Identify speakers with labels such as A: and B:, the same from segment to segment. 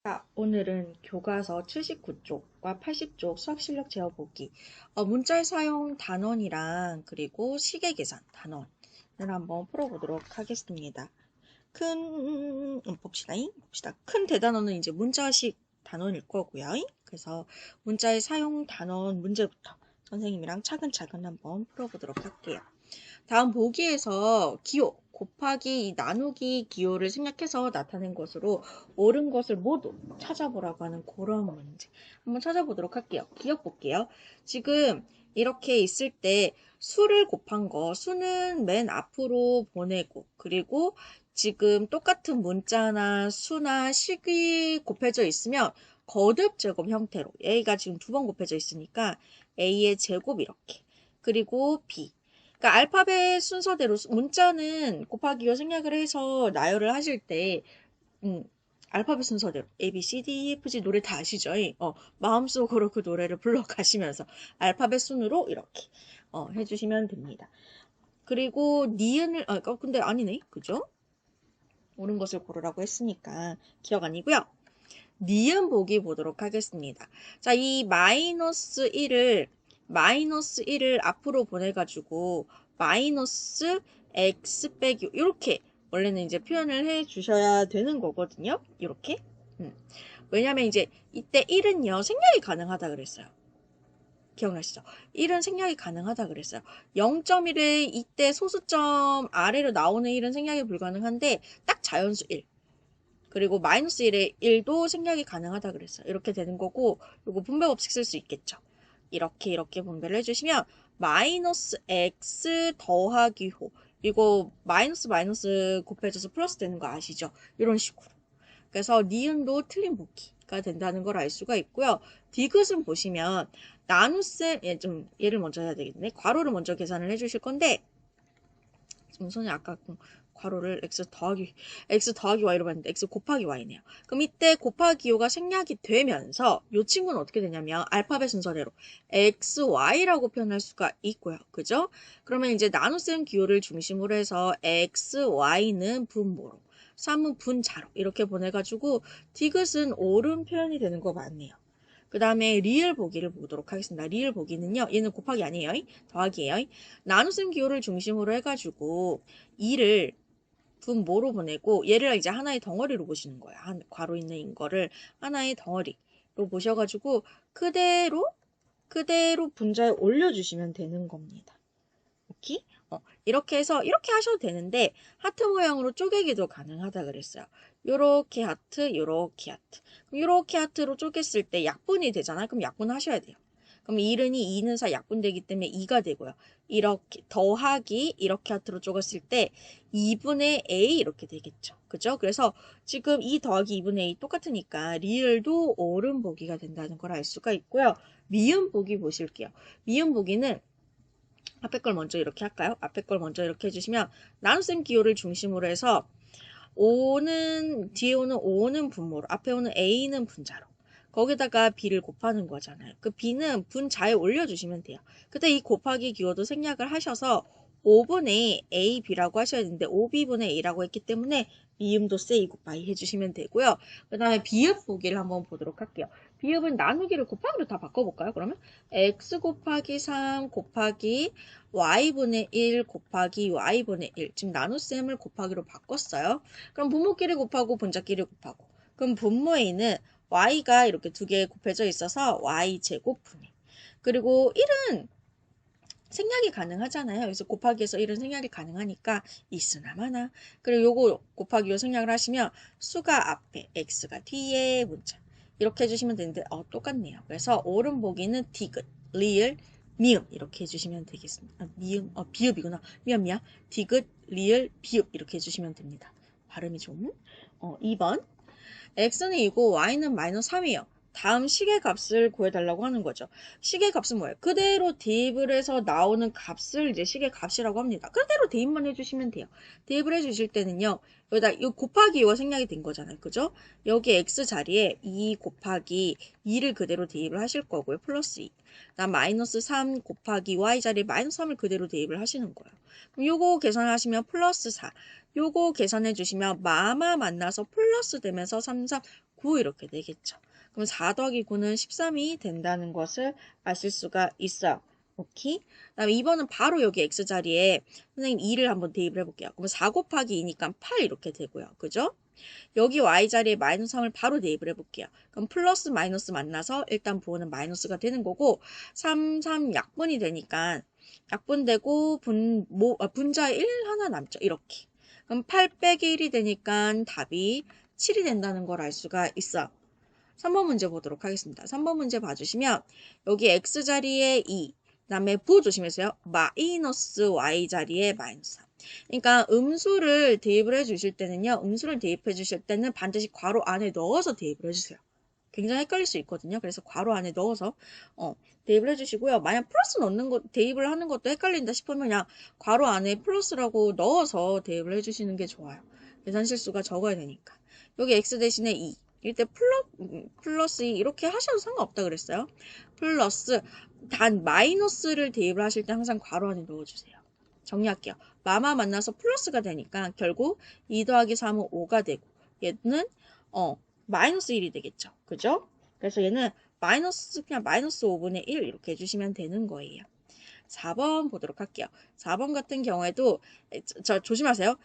A: 자, 오늘은 교과서 79쪽과 80쪽 수학 실력 제어 보기, 문자의 사용 단원이랑 그리고 시계 계산 단원을 한번 풀어보도록 하겠습니다. 봅시다. 큰 대단원은 이제 문자식 단원일 거고요. 그래서 문자의 사용 단원 문제부터 선생님이랑 차근차근 한번 풀어보도록 할게요. 다음 보기에서 기호 곱하기 이 나누기 기호를 생략해서 나타낸 것으로 옳은 것을 모두 찾아보라고 하는 그런 문제 한번 찾아보도록 할게요. 기억 볼게요. 지금 이렇게 있을 때 수를 곱한 거 수는 맨 앞으로 보내고, 그리고 지금 똑같은 문자나 수나 식이 곱해져 있으면 거듭 제곱 형태로 A가 지금 두 번 곱해져 있으니까 A의 제곱 이렇게, 그리고 B, 그러니까 알파벳 순서대로 문자는 곱하기로 생략을 해서 나열을 하실 때 알파벳 순서대로 A, B, C, D, E, F, G 노래 다 아시죠? 마음속으로 그 노래를 불러가시면서 알파벳 순으로 이렇게 해주시면 됩니다. 그리고 니은을 근데 아니네, 그죠? 옳은 것을 고르라고 했으니까 기억 아니고요. 니은 보기 보도록 하겠습니다. 자, 이 마이너스 1을 앞으로 보내가지고 마이너스 x 빼기 이렇게 원래는 이제 표현을 해 주셔야 되는 거거든요. 이렇게. 왜냐면 이제 이때 1은요 생략이 가능하다 그랬어요. 기억나시죠? 1은 생략이 가능하다 그랬어요. 0.1에 이때 소수점 아래로 나오는 1은 생략이 불가능한데 딱 자연수 1. 그리고 마이너스 1의 1도 생략이 가능하다 그랬어요. 이렇게 되는 거고, 요거 분배 법칙 쓸 수 있겠죠. 이렇게 분배를 해주시면 마이너스 x 더하기 호, 이거 마이너스 곱해져서 플러스 되는 거 아시죠? 이런 식으로. 그래서 니은도 틀린 보기가 된다는 걸 알 수가 있고요. 디귿은 보시면 나눗셈, 얘를 먼저 해야 되겠네. 괄호를 먼저 계산을 해주실 건데, 우선이 아까 괄호를 x 더하기 y로 봤는데 x 곱하기 y네요. 그럼 이때 곱하기 5가 생략이 되면서 이 친구는 어떻게 되냐면 알파벳 순서대로 xy라고 표현할 수가 있고요. 그죠? 그러면 이제 나눗셈 기호를 중심으로 해서 xy는 분모로, 3은 분자로 이렇게 보내가지고 디귿은 옳은 표현이 되는 거 맞네요. 그 다음에 리을 보기를 보도록 하겠습니다. 리을 보기는요. 얘는 곱하기 아니에요. 더하기예요. 나눗셈 기호를 중심으로 해가지고 2를 분모로 보내고 얘를 이제 하나의 덩어리로 보시는 거예요. 한 괄호 있는 인거를 하나의 덩어리로 보셔가지고 그대로 분자에 올려주시면 되는 겁니다. 오케이? 이렇게 해서 이렇게 하셔도 되는데 하트 모양으로 쪼개기도 가능하다 그랬어요. 요렇게 하트, 요렇게 하트. 요렇게 하트로 쪼갰을 때 약분이 되잖아요. 그럼 약분 하셔야 돼요. 그럼 1이 2는 4 약분되기 때문에 2가 되고요. 이렇게 더하기 이렇게 하트로 쪼갰을 때 2분의 a 이렇게 되겠죠. 그죠? 그래서 지금 2 더하기 2분의 a 똑같으니까 리을도 옳은 보기가 된다는 걸 알 수가 있고요. 미음 보기 보실게요. 미음 보기는 앞에 걸 먼저 이렇게 할까요? 앞에 걸 먼저 이렇게 해주시면 나눗셈 기호를 중심으로 해서 뒤에 오는 5는 분모로, 앞에 오는 a는 분자로, 거기다가 b를 곱하는 거잖아요. 그 b는 분자에 올려주시면 돼요. 그때 이 곱하기 기호도 생략을 하셔서 5분의 a, b라고 하셔야 되는데 5b분의 a라고 했기 때문에 미음도 say 곱하기 해주시면 되고요. 그 다음에 비읍 보기를 한번 보도록 할게요. 비읍은 나누기를 곱하기로 다 바꿔볼까요? 그러면 x 곱하기 3 곱하기 y분의 1 곱하기 y분의 1. 지금 나눗셈을 곱하기로 바꿨어요. 그럼 분모끼리 곱하고 분자끼리 곱하고. 그럼 분모에는 y가 이렇게 두 개 곱해져 있어서 y제곱 분의. 그리고 1은 생략이 가능하잖아요. 그래서 곱하기에서 1은 생략이 가능하니까 있으나 마나. 그리고 요거 곱하기로 생략을 하시면 수가 앞에, x가 뒤에 문자. 이렇게 해주시면 되는데 똑같네요. 그래서 옳은 보기는 디귿, 리을, 미음 이렇게 해주시면 되겠습니다. 비읍이구나. 미안. 디귿, 리을, 비읍 이렇게 해주시면 됩니다. 발음이 좀. 2번. x는 2고 y는 마이너스 3이에요. 다음 식의 값을 구해달라고 하는 거죠. 식의 값은 뭐예요? 그대로 대입을 해서 나오는 값을 이제 식의 값이라고 합니다. 그대로 대입만 해주시면 돼요. 대입을 해주실 때는요. 여기다 이 곱하기 2가 생략이 된 거잖아요. 그죠? 여기 x 자리에 2 곱하기 2를 그대로 대입을 하실 거고요. 플러스 2. 그다음 마이너스 3 곱하기 y 자리에 마이너스 3을 그대로 대입을 하시는 거예요. 그럼 요거 계산하시면 플러스 4. 요거 계산해 주시면 마마 만나서 플러스 되면서 3, 3 9 이렇게 되겠죠. 그럼 4 더하기 9는 13이 된다는 것을 아실 수가 있어요. 오케이? 그다음에 2번은 바로 여기 x 자리에 선생님 2를 한번 대입을 해볼게요. 그럼 4 곱하기 2니까 8 이렇게 되고요. 그죠? 여기 y 자리에 마이너스 3을 바로 대입을 해볼게요. 그럼 플러스 마이너스 만나서 일단 부호는 마이너스가 되는 거고 3, 3 약분이 되니까 약분되고 분자에 1 하나 남죠. 이렇게. 그럼 8 빼기 1이 되니까 답이 7이 된다는 걸 알 수가 있어. 3번 문제 보도록 하겠습니다. 3번 문제 봐주시면 여기 x 자리에 2, 그 다음에 부호 조심하세요. 마이너스 y 자리에 마이너스 3. 그러니까 음수를 대입을 해주실 때는요. 음수를 대입해 주실 때는 반드시 괄호 안에 넣어서 대입을 해주세요. 굉장히 헷갈릴 수 있거든요. 그래서 괄호 안에 넣어서 대입을 해주시고요. 만약 플러스 넣는 거 대입을 하는 것도 헷갈린다 싶으면 그냥 괄호 안에 플러스라고 넣어서 대입을 해주시는 게 좋아요. 계산 실수가 적어야 되니까. 여기 x 대신에 2. 이때 플러스 2 이렇게 하셔도 상관없다 그랬어요. 플러스 단 마이너스를 대입을 하실 때 항상 괄호 안에 넣어주세요. 정리할게요. 마마 만나서 플러스가 되니까 결국 2 더하기 3은 5가 되고 얘는 마이너스 1이 되겠죠. 그죠? 그래서 얘는 그냥 마이너스 5분의 1 이렇게 해주시면 되는 거예요. 4번 보도록 할게요. 4번 같은 경우에도 조심하세요.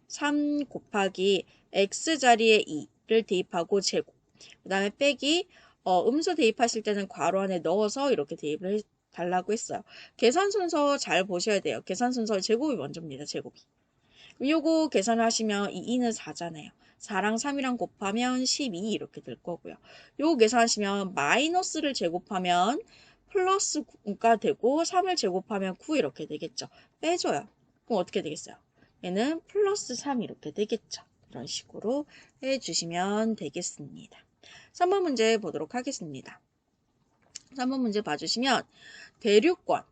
A: 3 곱하기 x 자리에 2를 대입하고 제곱. 그 다음에 빼기 음수 대입하실 때는 괄호 안에 넣어서 이렇게 대입을 달라고 했어요. 계산 순서 잘 보셔야 돼요. 계산 순서 제곱이 먼저입니다. 제곱이. 요거 계산을 하시면 이 2는 4잖아요. 4랑 3이랑 곱하면 12 이렇게 될 거고요. 요거 계산하시면 마이너스를 제곱하면 플러스가 되고 3을 제곱하면 9 이렇게 되겠죠. 빼줘요. 그럼 어떻게 되겠어요? 얘는 플러스 3 이렇게 되겠죠. 이런 식으로 해주시면 되겠습니다. 3번 문제 보도록 하겠습니다. 3번 문제 봐주시면 대륙권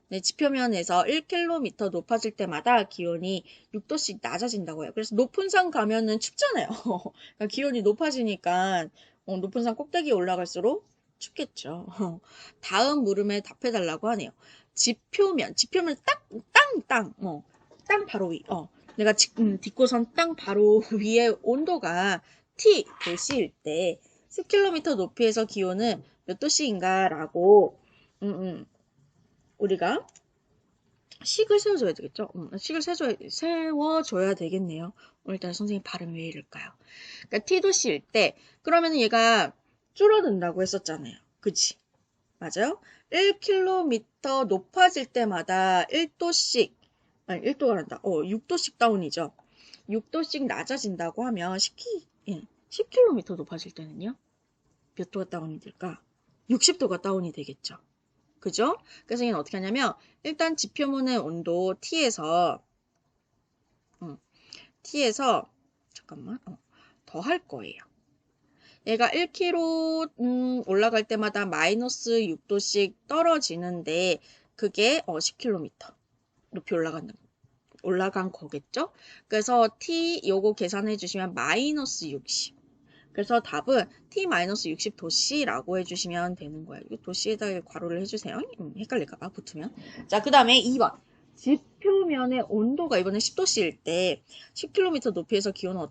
A: 네, 지표면에서 1km 높아질 때마다 기온이 6도씩 낮아진다고 해요. 그래서 높은 산 가면은 춥잖아요. 그러니까 기온이 높아지니까 높은 산 꼭대기에 올라갈수록 춥겠죠. 다음 물음에 답해달라고 하네요. 지표면 땅 바로 위. 내가 딛고선 땅 바로 위에 온도가 T 도시일 때 10km 높이에서 기온은 몇 도씩인가 라고 우리가 식을 세워줘야 되겠죠? 식을 세워줘야 되겠네요. 오늘따라 선생님 발음이 왜 이럴까요? 그러니까 T도시일 때 그러면 얘가 줄어든다고 했었잖아요. 그치? 맞아요? 1km 높아질 때마다 1도씩 아니 1도가 난다. 6도씩 다운이죠. 6도씩 낮아진다고 하면 10km 높아질 때는요? 몇 도가 다운이 될까? 60도가 다운이 되겠죠. 그죠? 그래서 얘는 어떻게 하냐면 일단 지표면의 온도 T에서 잠깐만 더 할 거예요. 얘가 1km 올라갈 때마다 마이너스 6도씩 떨어지는데 그게 10km 높이 올라간 거겠죠? 그래서 T 요거 계산해 주시면 마이너스 60. 그래서 답은 T-60도씨라고 해주시면 되는 거예요. 이 도씨에다 괄호를 해주세요. 헷갈릴까봐 붙으면. 자, 그 다음에 2번. 지표면의 온도가 이번에 10도씨일 때 10km 높이에서 기온은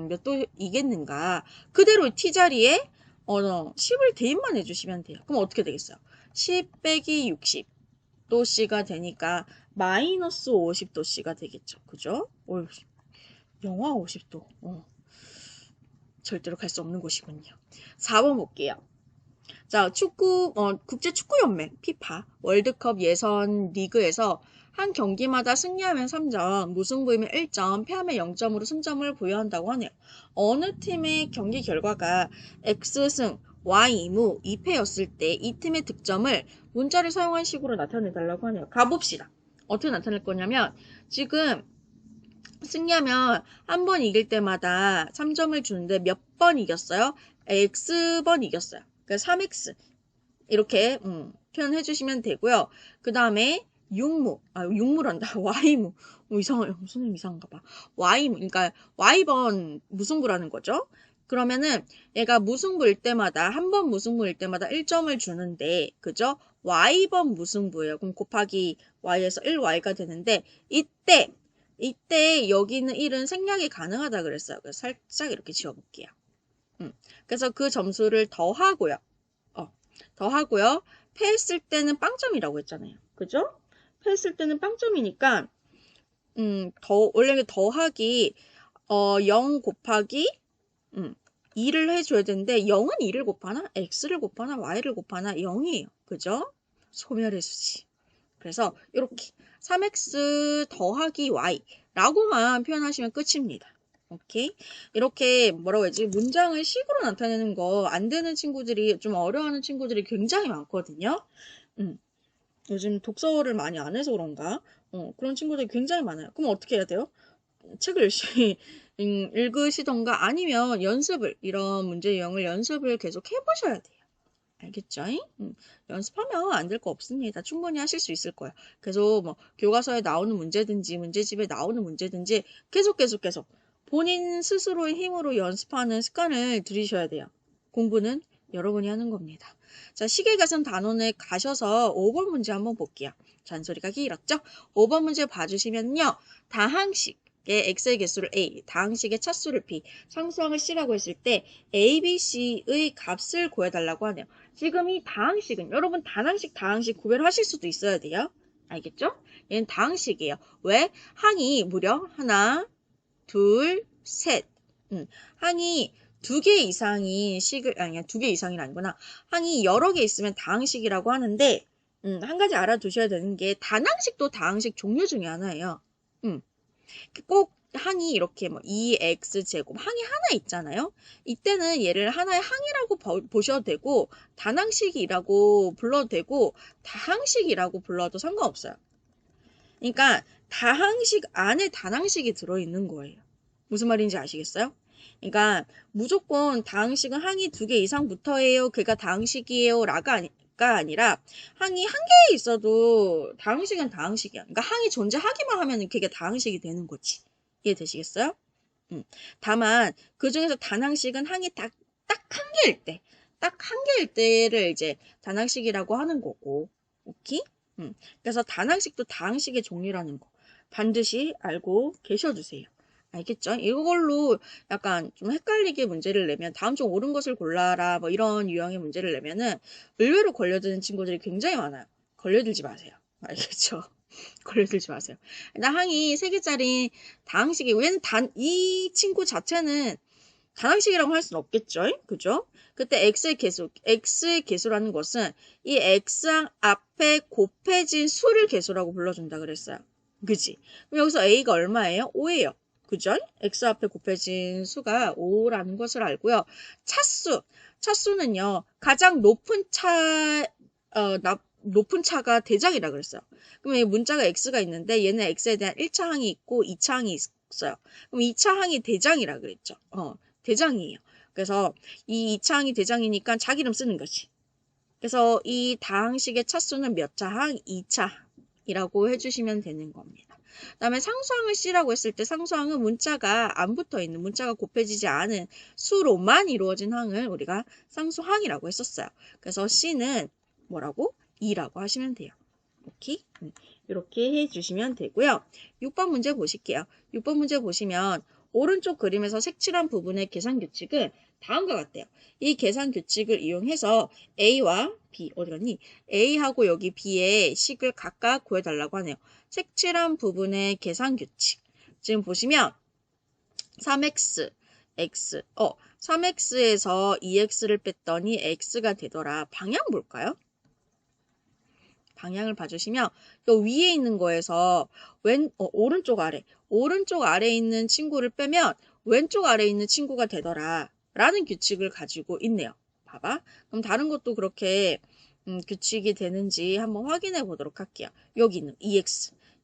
A: 몇 도이겠는가. 그대로 T자리에 10을 대입만 해주시면 돼요. 그럼 어떻게 되겠어요? 10 빼기 60도씨가 되니까 마이너스 50도씨가 되겠죠. 그죠? 영하 50도. 절대로 갈 수 없는 곳이군요. 4번 볼게요. 자, 국제축구연맹 피파 월드컵 예선 리그에서 한 경기마다 승리하면 3점, 무승부이면 1점, 패하면 0점으로 승점을 부여한다고 하네요. 어느 팀의 경기 결과가 X승, Y무, 2패였을 때 이 팀의 득점을 문자를 사용한 식으로 나타내달라고 하네요. 가봅시다. 어떻게 나타낼 거냐면 지금 승리하면 한 번 이길 때마다 3점을 주는데 몇 번 이겼어요? X번 이겼어요. 그러니까 3X 이렇게 표현해 주시면 되고요. 그 다음에 육무란다. Y무. 이상해요. 무슨 이상한가 봐. Y무. 그러니까 Y번 무승부라는 거죠. 그러면은 얘가 무승부일 때마다 한 번 무승부일 때마다 1점을 주는데 그죠? Y번 무승부예요. 그럼 곱하기 Y에서 1Y가 되는데 이때 여기 있는 1은 생략이 가능하다 그랬어요. 그래서 살짝 이렇게 지워볼게요. 그래서 그 점수를 더하고요. 더하고요. 패했을 때는 빵점이라고 했잖아요. 그죠? 패했을 때는 빵점이니까 원래 더하기 0 곱하기 2를 해줘야 되는데 0은 2를 곱하나? x를 곱하나? y를 곱하나? 0이에요. 그죠? 소멸의 수지. 그래서 이렇게 3x 더하기 y 라고만 표현하시면 끝입니다. 오케이? 이렇게 뭐라고 해야지? 문장을 식으로 나타내는 거 안 되는 친구들이 좀 어려워하는 친구들이 굉장히 많거든요. 요즘 독서를 많이 안 해서 그런가? 그런 친구들이 굉장히 많아요. 그럼 어떻게 해야 돼요? 책을 열심히 읽으시던가 아니면 이런 문제 유형을 연습을 계속 해보셔야 돼요. 알겠죠? 연습하면 안 될 거 없습니다. 충분히 하실 수 있을 거예요. 계속 뭐 교과서에 나오는 문제든지 문제집에 나오는 문제든지 계속 본인 스스로의 힘으로 연습하는 습관을 들이셔야 돼요. 공부는 여러분이 하는 겁니다. 자, 시계가선 단원에 가셔서 5번 문제 한번 볼게요. 잔소리가 길었죠? 5번 문제 봐주시면요. 다항식 x의 개수를 a, 다항식의 차수를 b, 상수항을 c라고 했을 때 a, b, c의 값을 구해달라고 하네요. 지금 이 다항식은 여러분 다항식 구별을 하실 수도 있어야 돼요. 알겠죠? 얘는 다항식이에요. 왜? 항이 무려 하나, 둘, 셋. 항이 두 개 이상인 식을 아니야, 두 개 이상이 아니구나. 항이 여러 개 있으면 다항식이라고 하는데 한 가지 알아두셔야 되는 게 단항식도 다항식 종류 중에 하나예요. 꼭 항이 이렇게 뭐 2x제곱 항이 하나 있잖아요. 이때는 얘를 하나의 항이라고 보셔도 되고 단항식이라고 불러도 되고 다항식이라고 불러도 상관없어요. 그러니까 다항식 안에 단항식이 들어있는 거예요. 무슨 말인지 아시겠어요? 그러니까 무조건 다항식은 항이 두 개 이상 붙어요. 그가 다항식이에요. 라가 아니라 항이 한 개 있어도 다항식은 다항식이야. 그러니까 항이 존재하기만 하면 그게 다항식이 되는 거지. 이해되시겠어요? 다만 그 중에서 단항식은 항이 딱 한 개일 때, 딱 한 개일 때를 이제 단항식이라고 하는 거고, 오케이? 그래서 단항식도 다항식의 종류라는 거 반드시 알고 계셔주세요. 알겠죠? 이걸로 약간 좀 헷갈리게 문제를 내면 다음 중 옳은 것을 골라라 뭐 이런 유형의 문제를 내면은 의외로 걸려드는 친구들이 굉장히 많아요. 걸려들지 마세요. 알겠죠? 걸려들지 마세요. 일단 항이 3개짜리 다항식이 왜냐면 이 친구 자체는 단항식이라고 할 수는 없겠죠? 그죠? 그때 x의 개수라는 것은 이 x항 앞에 곱해진 수를 개수라고 불러준다 그랬어요. 그지? 그럼 여기서 a가 얼마예요? 5예요. 그죠? x 앞에 곱해진 수가 5라는 것을 알고요. 차수는요. 가장 높은 차가 대장이라 그랬어요. 그럼 이 문자가 x가 있는데 얘는 x에 대한 1차 항이 있고 2차 항이 있어요. 그럼 2차 항이 대장이라 그랬죠. 대장이에요. 그래서 이 2차 항이 대장이니까 자기 이름 쓰는 거지. 그래서 이 다항식의 차수는 몇 차 항? 2차이라고 해주시면 되는 겁니다. 그 다음에 상수항을 C라고 했을 때 상수항은 문자가 안 붙어있는, 문자가 곱해지지 않은 수로만 이루어진 항을 우리가 상수항이라고 했었어요. 그래서 C는 뭐라고? 2라고 하시면 돼요. 오케이? 이렇게 해주시면 되고요. 6번 문제 보실게요. 6번 문제 보시면 오른쪽 그림에서 색칠한 부분의 계산 규칙은 다음과 같대요. 이 계산 규칙을 이용해서 A와 B, 어디 갔니? A하고 여기 B의 식을 각각 구해달라고 하네요. 색칠한 부분의 계산 규칙. 지금 보시면 3x, x, 3x에서 2x를 뺐더니 x가 되더라. 방향 볼까요? 방향을 봐주시면 요 위에 있는 거에서 오른쪽 아래에 있는 친구를 빼면 왼쪽 아래에 있는 친구가 되더라 라는 규칙을 가지고 있네요. 봐봐. 그럼 다른 것도 그렇게 규칙이 되는지 한번 확인해 보도록 할게요. 여기 있는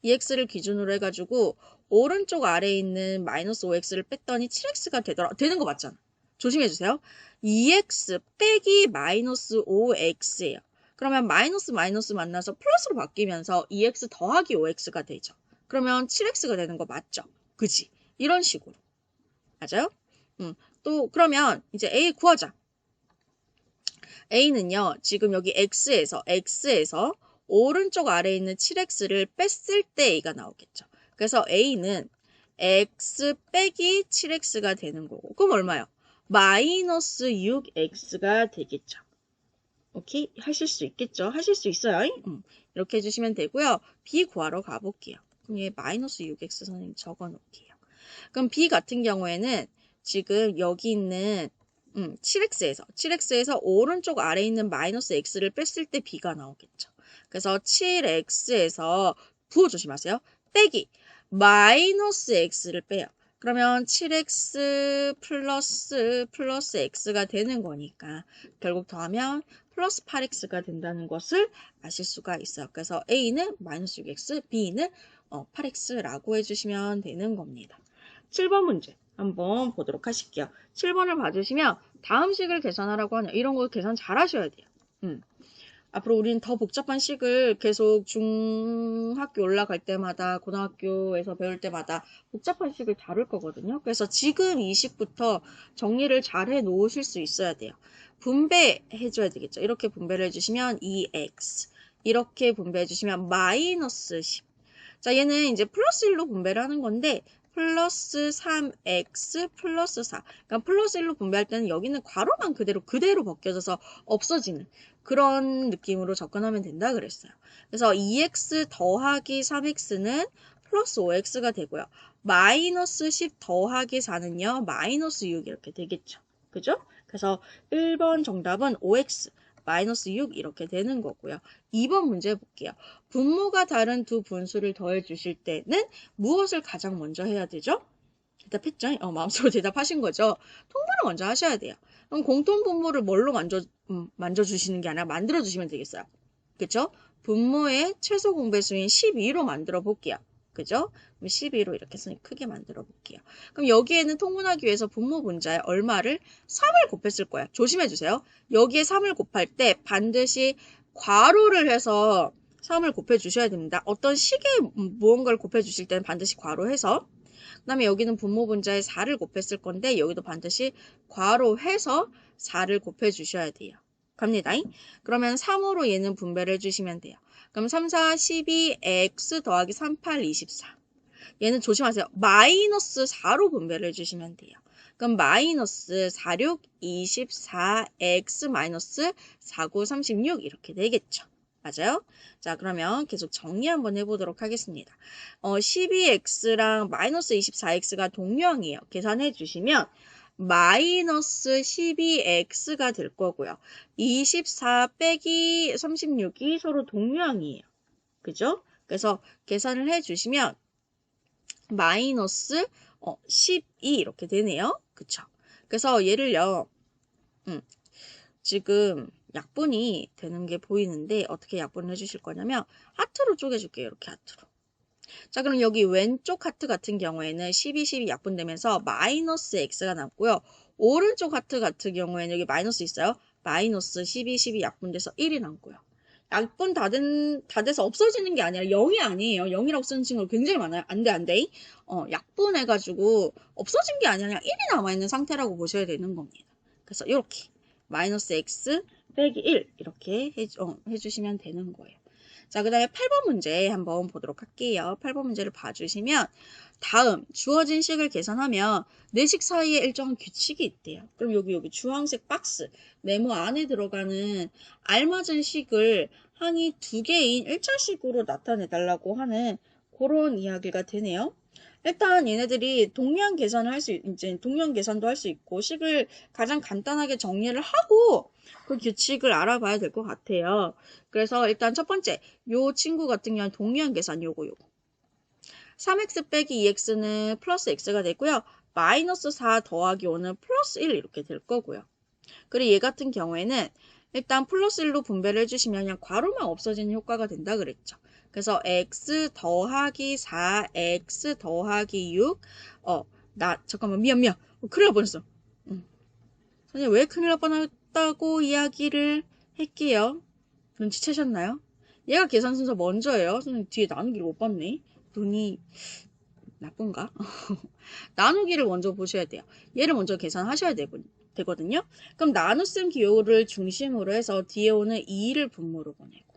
A: EX를 기준으로 해가지고 오른쪽 아래에 있는 마이너스 5X를 뺐더니 7X가 되는 거 맞잖아. 조심해주세요. 2X 빼기 마이너스 5X예요. 그러면 마이너스 만나서 플러스로 바뀌면서 2x 더하기 5x가 되죠. 그러면 7x가 되는 거 맞죠? 그지? 이런 식으로. 맞아요? 또 그러면 이제 a 구하자. a는요. 지금 여기 x에서 오른쪽 아래에 있는 7x를 뺐을 때 a가 나오겠죠. 그래서 a는 x 빼기 7x가 되는 거고. 그럼 얼마요? 마이너스 6x가 되겠죠. 오케이? 하실 수 있겠죠? 하실 수 있어요. 이렇게 해주시면 되고요. b 구하러 가볼게요. 그럼 얘 마이너스 6x 선생님 적어놓을게요. 그럼 b 같은 경우에는 지금 여기 있는 7x에서 오른쪽 아래에 있는 마이너스 x를 뺐을 때 b가 나오겠죠. 그래서 7x에서 부호 조심하세요. 빼기 마이너스 x를 빼요. 그러면 7x 플러스 x가 되는 거니까 결국 더하면 플러스 8x가 된다는 것을 아실 수가 있어요. 그래서 a는 마이너스 6x, b는 8x라고 해주시면 되는 겁니다. 7번 문제 한번 보도록 하실게요. 7번을 봐주시면 다음 식을 계산하라고 하냐. 이런 거 계산 잘 하셔야 돼요. 앞으로 우리는 더 복잡한 식을 계속 중학교 올라갈 때마다 고등학교에서 배울 때마다 복잡한 식을 다룰 거거든요. 그래서 지금 이 식부터 정리를 잘 해 놓으실 수 있어야 돼요. 분배해 줘야 되겠죠. 이렇게 분배를 해주시면 2x 이렇게 분배해 주시면 마이너스 10. 자, 얘는 이제 플러스 1로 분배를 하는 건데 플러스 3x 플러스 4. 그러니까 플러스 1로 분배할 때는 여기는 괄호만 그대로 벗겨져서 없어지는 그런 느낌으로 접근하면 된다 그랬어요. 그래서 2x 더하기 3x는 플러스 5x가 되고요. 마이너스 10 더하기 4는요. 마이너스 6 이렇게 되겠죠. 그죠? 그래서 1번 정답은 5x 마이너스 6 이렇게 되는 거고요. 2번 문제 볼게요. 분모가 다른 두 분수를 더해 주실 때는 무엇을 가장 먼저 해야 되죠? 대답했죠? 마음속으로 대답하신 거죠? 통분을 먼저 하셔야 돼요. 그럼 공통 분모를 뭘로 만져주시는 게 아니라 만들어주시면 되겠어요. 그쵸? 분모의 최소 공배수인 12로 만들어 볼게요. 그죠? 그럼 12로 이렇게 크게 만들어 볼게요. 그럼 여기에는 통분하기 위해서 분모 분자에 얼마를 3을 곱했을 거예요. 조심해 주세요. 여기에 3을 곱할 때 반드시 괄호를 해서 3을 곱해 주셔야 됩니다. 어떤 식에 무언가를 곱해 주실 때는 반드시 괄호해서 그 다음에 여기는 분모 분자에 4를 곱했을 건데 여기도 반드시 괄호해서 4를 곱해 주셔야 돼요. 갑니다. 그러면 3으로 얘는 분배를 해주시면 돼요. 그럼 3, 4, 12, x 더하기 3, 8, 24. 얘는 조심하세요. 마이너스 4로 분배를 해주시면 돼요. 그럼 마이너스 4, 6, 24, x 마이너스 4, 9, 36 이렇게 되겠죠. 맞아요? 자, 그러면 계속 정리 한번 해보도록 하겠습니다. 12x랑 마이너스 24x가 동명이에요. 계산해 주시면 마이너스 12x가 될 거고요. 24 빼기 36이 서로 동명이에요. 그죠? 그래서 계산을 해주시면 마이너스 12 이렇게 되네요. 그쵸? 그래서 얘를요. 지금 약분이 되는 게 보이는데 어떻게 약분을 해주실 거냐면 하트로 쪼개줄게요. 이렇게 하트로. 자, 그럼 여기 왼쪽 하트 같은 경우에는 12, 12 약분되면서 마이너스 x가 남고요. 오른쪽 하트 같은 경우에는 여기 마이너스 있어요. 마이너스 12, 12 약분돼서 1이 남고요. 약분 다 돼서 없어지는 게 아니라 0이 아니에요. 0이라고 쓰는 친구가 굉장히 많아요. 안 돼. 약분해가지고 없어진 게 아니라 1이 남아있는 상태라고 보셔야 되는 겁니다. 그래서 이렇게 마이너스 x 빼기 1 이렇게 해주시면 되는 거예요. 자, 그 다음에 8번 문제 한번 보도록 할게요. 8번 문제를 봐주시면 다음 주어진 식을 계산하면 내식 사이에 일정한 규칙이 있대요. 그럼 여기 주황색 박스 네모 안에 들어가는 알맞은 식을 항이 2개인 1차식으로 나타내달라고 하는 그런 이야기가 되네요. 일단 얘네들이 동량 계산을 이제 동량 계산도 할 수 있고 식을 가장 간단하게 정리를 하고 그 규칙을 알아봐야 될 것 같아요. 그래서 일단 첫 번째 요 친구 같은 경우는 동량 계산 요거 3x 빼기 2x는 플러스 x가 되고요. 마이너스 4 더하기 5는 플러스 1 이렇게 될 거고요. 그리고 얘 같은 경우에는 일단 플러스 1로 분배를 해주시면 그냥 괄호만 없어지는 효과가 된다 그랬죠. 그래서 x 더하기 4, x 더하기 6, 잠깐만, 미안. 큰일 날 뻔했어. 선생님, 왜 큰일 날 뻔했다고 이야기를 할게요. 눈치채셨나요? 얘가 계산 순서 먼저예요. 선생님, 뒤에 나누기를 못 봤네. 눈이 나쁜가? 나누기를 먼저 보셔야 돼요. 얘를 먼저 계산하셔야 되거든요. 그럼 나눗셈 기호를 중심으로 해서 뒤에 오는 2를 분모로 보내고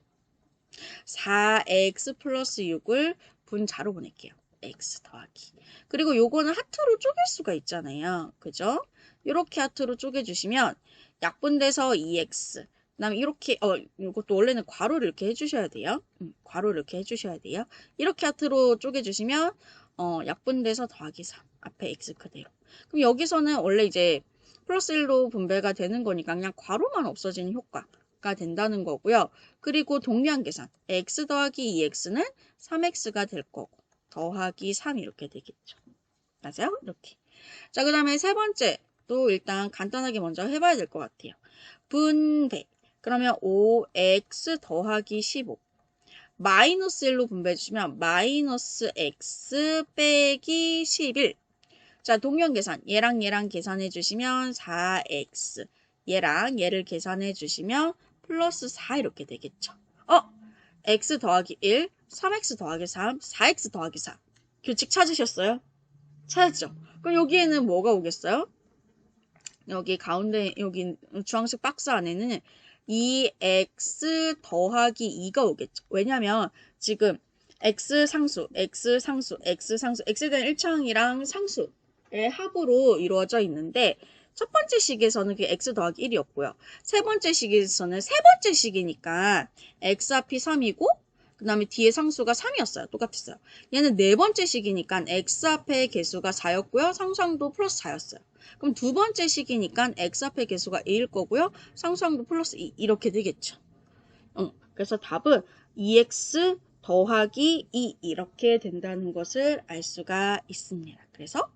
A: 4x 플러스 6을 분자로 보낼게요. x 더하기. 그리고 요거는 하트로 쪼갤 수가 있잖아요. 그죠? 이렇게 하트로 쪼개주시면 약분돼서 2x 그 다음에 이렇게 이것도 원래는 괄호를 이렇게 해주셔야 돼요. 괄호를 이렇게 해주셔야 돼요. 이렇게 하트로 쪼개주시면 약분돼서 더하기 3 앞에 x 그대로. 그럼 여기서는 원래 이제 플러스 1로 분배가 되는 거니까 그냥 괄호만 없어지는 효과가 된다는 거고요. 그리고 동량 계산 x 더하기 2x는 3x가 될 거고 더하기 3 이렇게 되겠죠. 맞아요? 이렇게. 자, 그 다음에 세 번째 또 일단 간단하게 먼저 해봐야 될 것 같아요. 분배. 그러면 5x 더하기 15. 마이너스 1로 분배해 주시면 마이너스 x 빼기 11. 자, 동량 계산. 얘랑 얘랑 계산해 주시면 4x. 얘랑 얘를 계산해 주시면 플러스 4 이렇게 되겠죠. x 더하기 1, 3x 더하기 3, 4x 더하기 4. 규칙 찾으셨어요? 찾았죠? 그럼 여기에는 뭐가 오겠어요? 여기 가운데 여기 주황색 박스 안에는 2x 더하기 2가 오겠죠. 왜냐면 지금 x 상수, x 상수, x 상수, x에 대한 1차항이랑 상수의 합으로 이루어져 있는데 첫 번째 식에서는 그게 x 더하기 1이었고요. 세 번째 식에서는 세 번째 식이니까 x 앞이 3이고 그 다음에 뒤에 상수가 3이었어요. 똑같았어요. 얘는 네 번째 식이니까 x 앞의 개수가 4였고요. 상수항도 플러스 4였어요. 그럼 두 번째 식이니까 x 앞의 개수가 2일 거고요. 상수항도 플러스 2 이렇게 되겠죠. 그래서 답은 2x 더하기 2 이렇게 된다는 것을 알 수가 있습니다. 그래서